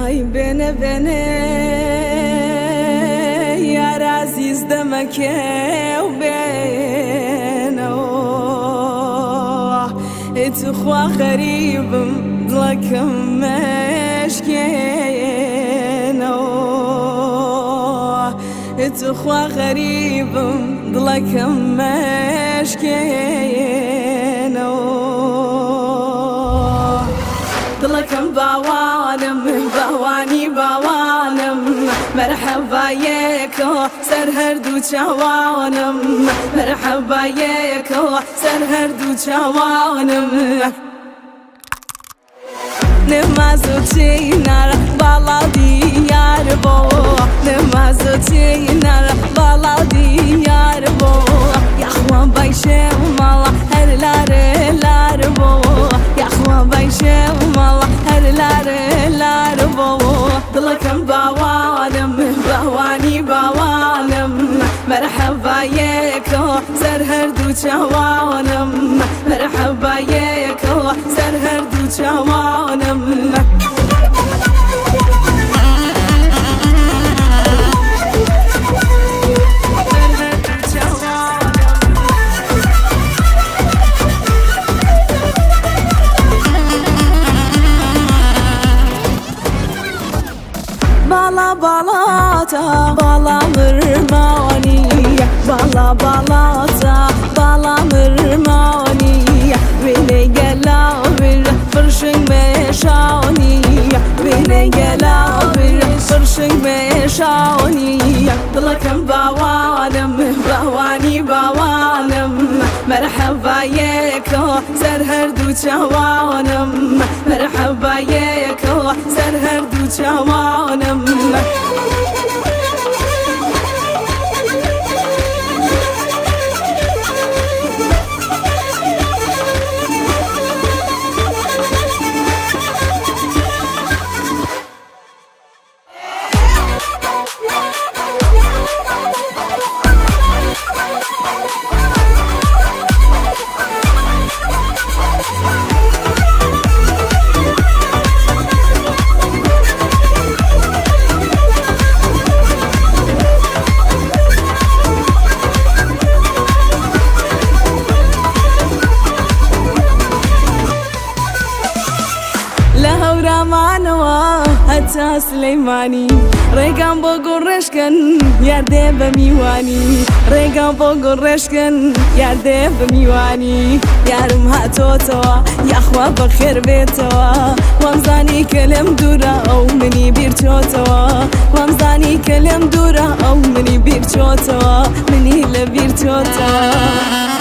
Ay bene bene yar aziz demek ev bene اتخوا غريب ضلك مشكينا اتخوا غريب ضلك مشكينا ضلك بوانم بواني بوانم مرحبا يكو سر هردو چوانم مرحبا يكو سر هردو چوانم نمازو تینار بالا دیار بو نمازو تینار بالا دیار بو یخوان بایشه مالا هر لار بو یخوان بایشه مالا هر لار بو دلکم بوانم بوانی بوانم مرحبا یکو سر هردو چوانم مرحبا یکو سر هردو چوانم Bala balata balamır mani Bala balata balamır mani Beni gelavir fırşın meşani Beni gelavir fırşın meşani Dılakım bavanım bavani bavanım Merhaba yeko ser herdu çavanım Merhaba yeko ser herdu çavanım هتا سليماني ريقان بوغو رشكن ياردي بميواني ريقان بوغو رشكن ياردي بميواني يارم هاتو توا ياخوا بخير بيتوا وامزاني كلم دورا او مني بيرتو توا وامزاني كلم دورا او مني بيرتو توا مني لبيرتو توا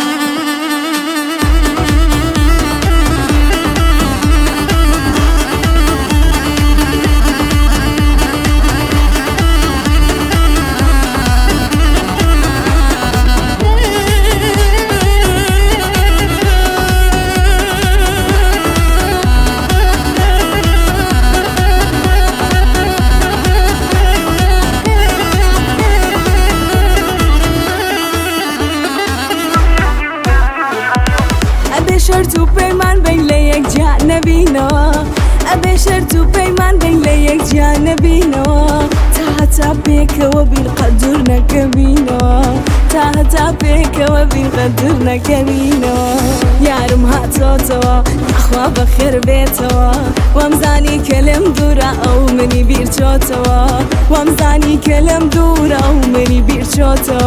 شرطو پیمان بین لیک جا نبینو ابی شرطو پیمان بین لیک جا نبینو تا پیک و بین قدر نکبینو تا پیک و بین قدر نکبینو یارم هاتو تو اخوا بخیر بیتو وامزانی کلم دورا او منی بیر چوتو وامزانی کلم دورا او منی بیر چوتو